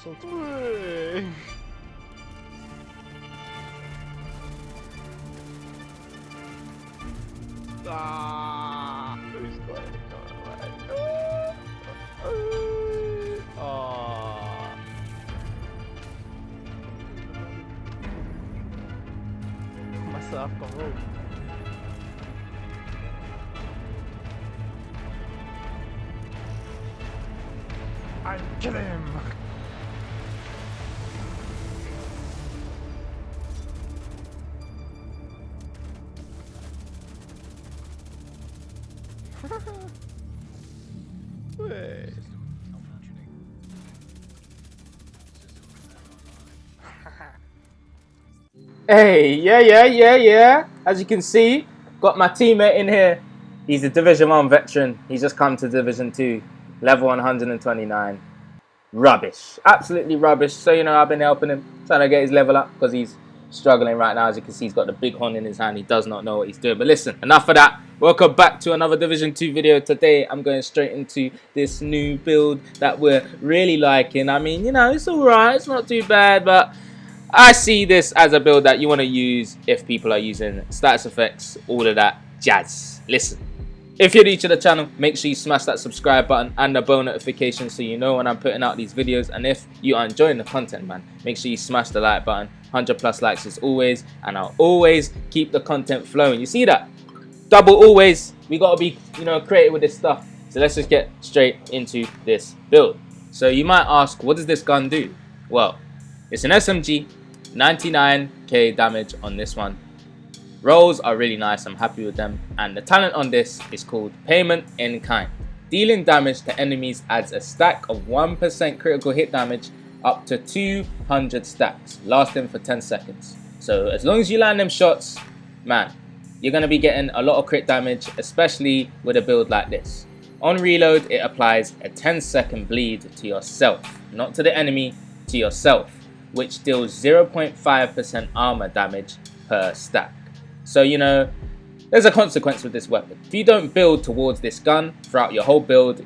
something. Ah, who's got it? Oh. Myself got rolled. I kill him. Wait. Hey, yeah. As you can see, got my teammate in here. He's a Division 1 veteran. He's just come to Division 2, level 129. Rubbish. Absolutely rubbish. So, you know, I've been helping him, trying to get his level up because he's struggling right now. As you can see, he's got the big horn in his hand. He does not know what he's doing. But listen, enough of that. Welcome back to another Division 2 video. Today, I'm going straight into this new build that we're really liking. I mean, you know, it's alright. It's not too bad, but I see this as a build that you want to use if people are using status effects, all of that jazz. Listen, if you're new to the channel, make sure you smash that subscribe button and the bell notification so you know when I'm putting out these videos. And if you are enjoying the content, man, make sure you smash the like button. 100+ likes as always, and I'll always keep the content flowing. You see that? Double always. We got to be, you know, creative with this stuff. So let's just get straight into this build. So you might ask, what does this gun do? Well, it's an SMG. 99k damage on this one. Rolls are really nice, I'm happy with them, and the talent on this is called Payment in Kind. Dealing damage to enemies adds a stack of 1% critical hit damage up to 200 stacks, lasting for 10 seconds. So as long as you land them shots, man, you're going to be getting a lot of crit damage, especially with a build like this. On reload, it applies a 10-second bleed to yourself, not to the enemy, to yourself, which deals 0.5% armor damage per stack. So, you know, there's a consequence with this weapon. If you don't build towards this gun throughout your whole build,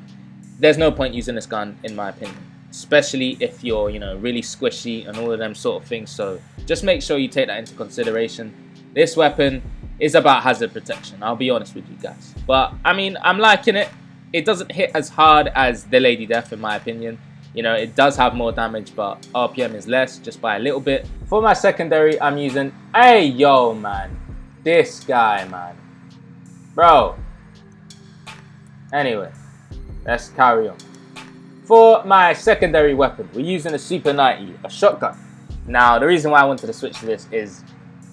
there's no point using this gun, in my opinion. Especially if you're, you know, really squishy and all of them sort of things. So just make sure you take that into consideration. This weapon is about hazard protection, I'll be honest with you guys. But, I mean, I'm liking it. It doesn't hit as hard as the Lady Death, in my opinion. You know, it does have more damage, but RPM is less, just by a little bit. For my secondary, I'm using... Hey, yo, man. This guy, man. Bro. Anyway, let's carry on. For my secondary weapon, we're using a Super 90, a shotgun. Now, the reason why I wanted to switch to this is...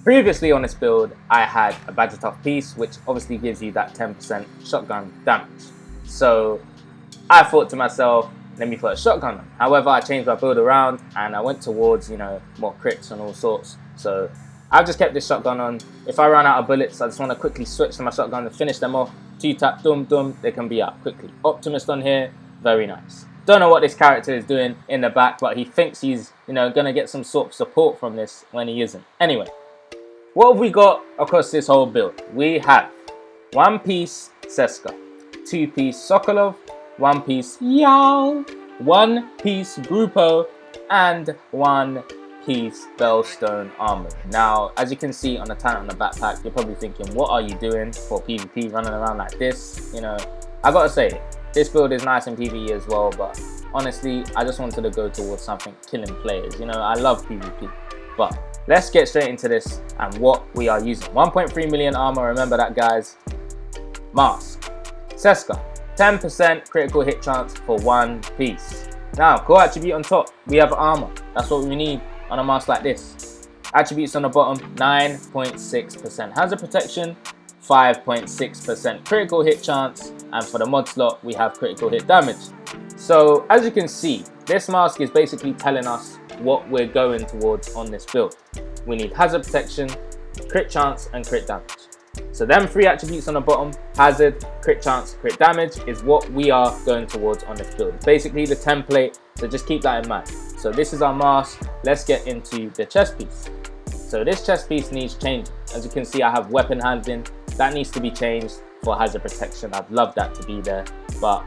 Previously on this build, I had a Badger Tough piece, which obviously gives you that 10% shotgun damage. So, I thought to myself, let me put a shotgun on. However, I changed my build around and I went towards, you know, more crits and all sorts. So I've just kept this shotgun on. If I run out of bullets, I just want to quickly switch to my shotgun and finish them off. 2-tap, dum, they can be out quickly. Optimist on here, very nice. Don't know what this character is doing in the back, but he thinks he's, you know, going to get some sort of support from this when he isn't. Anyway, what have we got across this whole build? We have 1-piece Seska, 2-piece Sokolov, 1-piece Yao, 1-piece Grupo, and 1-piece Bellstone Armored. Now, as you can see on the talent on the backpack, you're probably thinking, what are you doing for PvP running around like this? You know, I gotta say, this build is nice in PvE as well, but honestly, I just wanted to go towards something killing players. You know, I love PvP. But let's get straight into this and what we are using. 1.3 million armor, remember that, guys. Mask. Seska. 10% critical hit chance for 1 piece. Now, core attribute on top, we have armor. That's what we need on a mask like this. Attributes on the bottom, 9.6%. Hazard protection, 5.6% critical hit chance. And for the mod slot, we have critical hit damage. So, as you can see, this mask is basically telling us what we're going towards on this build. We need hazard protection, crit chance, and crit damage. So them 3 attributes on the bottom, hazard, crit chance, crit damage, is what we are going towards on this build. It's basically the template, so just keep that in mind. So this is our mask. Let's get into the chest piece. So this chest piece needs changing. As you can see, I have weapon handling. That needs to be changed for hazard protection. I'd love that to be there. But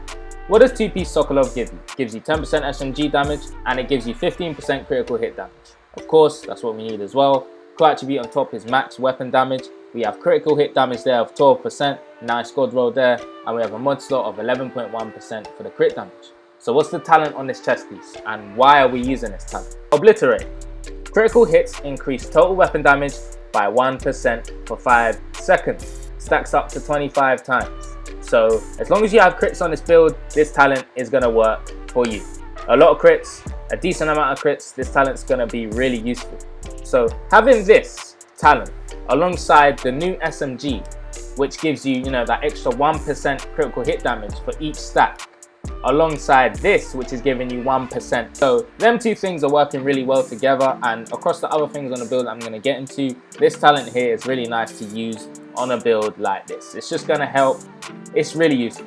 What does 2-piece Sokolov give you? It gives you 10% SMG damage and it gives you 15% critical hit damage. Of course, that's what we need as well. Core attribute on top is max weapon damage. We have critical hit damage there of 12%, nice squad roll there, and we have a mod slot of 11.1% for the crit damage. So what's the talent on this chest piece and why are we using this talent? Obliterate. Critical hits increase total weapon damage by 1% for 5 seconds. Stacks up to 25 times. So as long as you have crits on this build, this talent is going to work for you. A lot of crits, a decent amount of crits, this talent's going to be really useful. So having this talent alongside the new SMG, which gives you, that extra 1% critical hit damage for each stack, alongside this, which is giving you 1%. So them two things are working really well together, and across the other things on the build I'm going to get into, this talent here is really nice to use on a build like this. It's just going to help. It's really useful.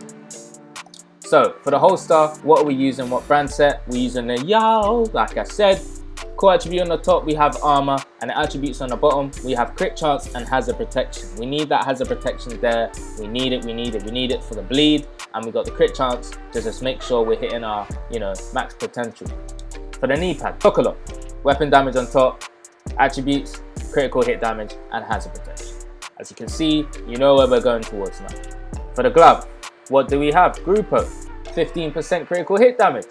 So for the holster, what are we using? What brand set? We're using the Yao, like I said. Core attribute on the top, we have armor, and the attributes on the bottom, we have crit chance and hazard protection. We need that hazard protection there. We need it for the bleed, and we got the crit chance to just make sure we're hitting our, max potential. For the knee pad, Sokolov, weapon damage on top, attributes, critical hit damage, and hazard protection. As you can see, you know where we're going towards now. For the glove, what do we have? Grupo, 15% critical hit damage.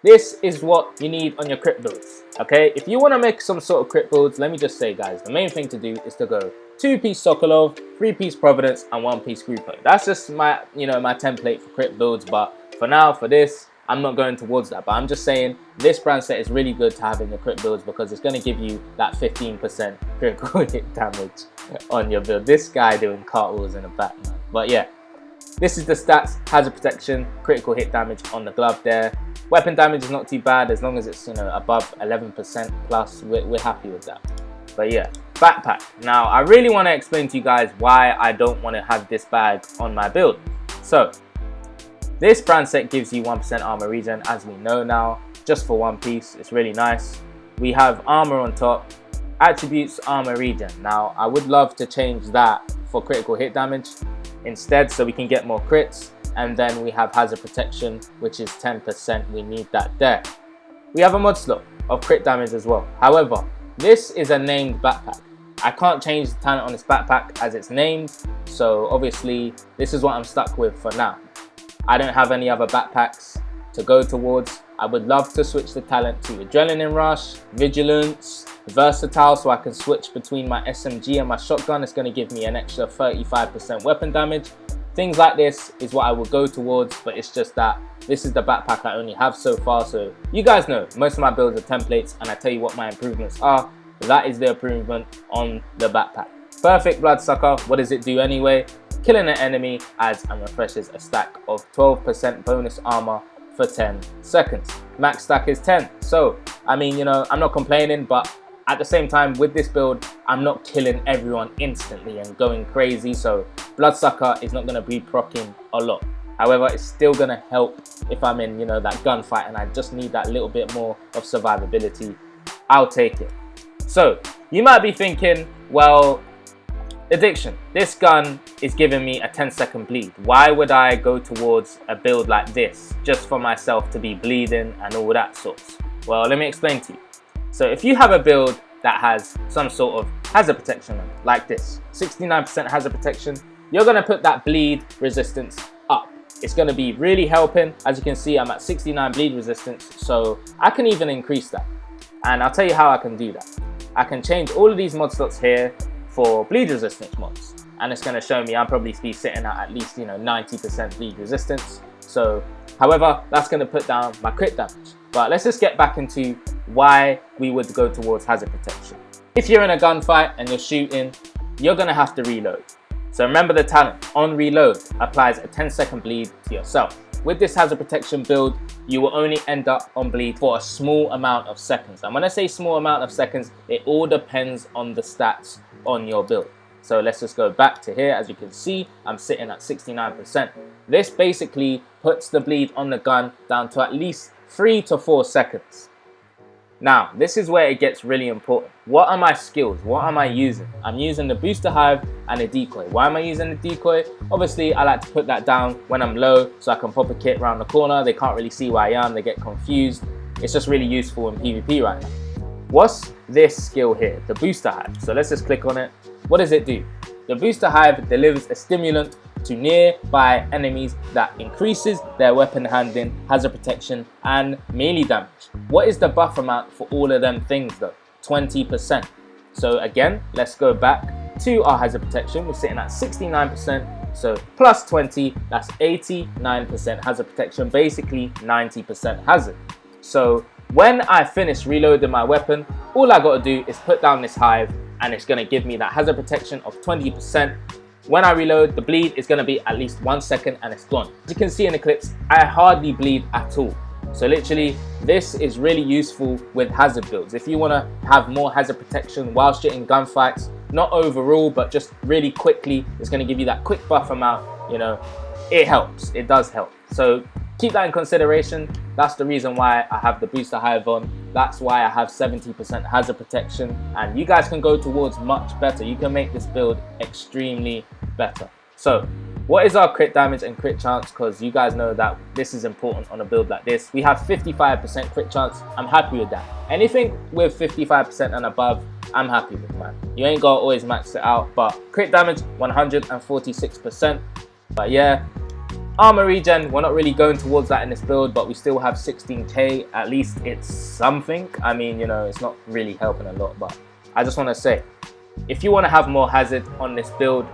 This is what you need on your crit builds, okay? If you want to make some sort of crit builds, let me just say, guys, the main thing to do is to go 2-piece Sokolov, 3-piece Providence, and 1-piece Grupo. That's just my, my template for crit builds, but for now, for this, I'm not going towards that. But I'm just saying, this brand set is really good to have in your crit builds because it's going to give you that 15% critical hit damage on your build. This guy doing cartwheels in the back, man. But yeah, this is the stats, hazard protection, critical hit damage on the glove there. Weapon damage is not too bad as long as it's above 11% plus. We're happy with that. But yeah, backpack. Now I really want to explain to you guys why I don't want to have this bag on my build. So this brand set gives you 1% armor regen, as we know now, just for one piece. It's really nice. We have armor on top, attributes, armor regen. Now I would love to change that for critical hit damage instead, so we can get more crits. And then we have hazard protection, which is 10%. We need that there. We have a mod slot of crit damage as well. However, this is a named backpack. I can't change the talent on this backpack as it's named. So obviously, this is what I'm stuck with for now. I don't have any other backpacks to go towards. I would love to switch the talent to Adrenaline Rush, Vigilance, Versatile, so I can switch between my SMG and my shotgun. It's going to give me an extra 35% weapon damage. Things like this is what I will go towards, but it's just that this is the backpack I only have so far. So you guys know, most of my builds are templates, and I tell you what my improvements are. That is the improvement on the backpack. Perfect Bloodsucker, what does it do anyway? Killing an enemy adds and refreshes a stack of 12% bonus armor for 10 seconds. Max stack is 10. So, I mean, I'm not complaining, but at the same time, with this build, I'm not killing everyone instantly and going crazy. So Bloodsucker is not going to be proccing a lot. However, it's still going to help if I'm in, that gunfight and I just need that little bit more of survivability. I'll take it. So you might be thinking, well, Addiction, this gun is giving me a 10-second bleed. Why would I go towards a build like this just for myself to be bleeding and all that sorts? Well, let me explain to you. So if you have a build that has some sort of hazard protection like this, 69% hazard protection, you're going to put that bleed resistance up. It's going to be really helping. As you can see, I'm at 69 bleed resistance, so I can even increase that. And I'll tell you how I can do that. I can change all of these mod slots here for bleed resistance mods, and it's going to show me I'm probably be sitting at least 90% bleed resistance. So however, that's going to put down my crit damage. But let's just get back into why we would go towards hazard protection. If you're in a gunfight and you're shooting, you're going to have to reload. So remember, the talent on reload applies a 10-second bleed to yourself. With this hazard protection build, you will only end up on bleed for a small amount of seconds. And when I say small amount of seconds, it all depends on the stats on your build. So let's just go back to here. As you can see, I'm sitting at 69%. This basically puts the bleed on the gun down to at least 3 to 4 seconds. Now, this is where it gets really important. What are my skills? What am I using? I'm using the booster hive and a decoy. Why am I using the decoy? Obviously, I like to put that down when I'm low so I can pop a kit around the corner. They can't really see where I am. They get confused. It's just really useful in PvP right now. What's this skill here? The booster hive. So let's just click on it. What does it do? The booster hive delivers a stimulant to nearby enemies that increases their weapon handling, hazard protection, and melee damage. What is the buff amount for all of them things though? 20%. So again, let's go back to our hazard protection. We're sitting at 69%. So plus 20, that's 89% hazard protection, basically 90% hazard. So when I finish reloading my weapon, all I gotta do is put down this hive and it's gonna give me that hazard protection of 20%. When I reload, the bleed is going to be at least 1 second and it's gone. As you can see in the clips, I hardly bleed at all. So literally, this is really useful with hazard builds. If you want to have more hazard protection whilst you're in gunfights, not overall, but just really quickly, it's going to give you that quick buff amount, you know, it helps. It does help. So keep that in consideration. That's the reason why I have the booster hive on. That's why I have 70% hazard protection. And you guys can go towards much better. You can make this build extremely better. So what is our crit damage and crit chance? Because you guys know that this is important on a build like this. We have 55% crit chance. I'm happy with that. Anything with 55% and above, I'm happy with, man. You ain't got to always max it out, but crit damage 146%. But yeah, armor regen, we're not really going towards that in this build, but we still have 16k. At least it's something. I mean, you know, it's not really helping a lot, but I just want to say, if you want to have more hazard on this build,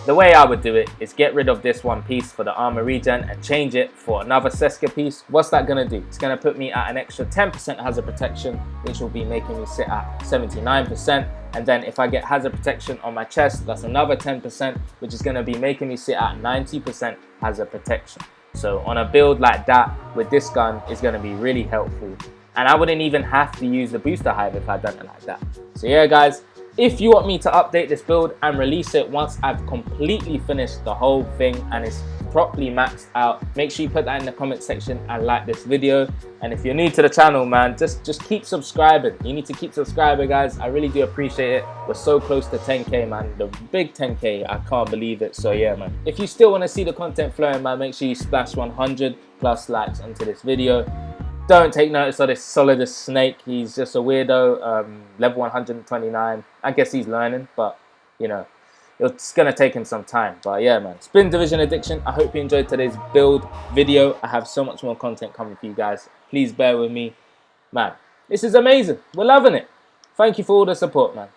the way I would do it is get rid of this one piece for the armor regen and change it for another Seska piece. What's that going to do? It's going to put me at an extra 10% hazard protection, which will be making me sit at 79%. And then if I get hazard protection on my chest, that's another 10%, which is going to be making me sit at 90% hazard protection. So on a build like that with this gun is going to be really helpful. And I wouldn't even have to use the booster hive if I'd done it like that. So yeah, guys, if you want me to update this build and release it once I've completely finished the whole thing and it's properly maxed out, make sure you put that in the comment section and like this video. And if you're new to the channel, man, just keep subscribing. You need to keep subscribing, guys. I really do appreciate it. We're so close to 10k, man. The big 10k, I can't believe it. So yeah, man, if you still want to see the content flowing, man, make sure you splash 100+ likes onto this video. Don't take notice of this Solidus snake. He's just a weirdo. Level 129. I guess he's learning, but you know, it's gonna take him some time. But yeah, man, it's been Division Addiction. I hope you enjoyed today's build video. I have so much more content coming for you guys. Please bear with me, man. This is amazing. We're loving it. Thank you for all the support, man.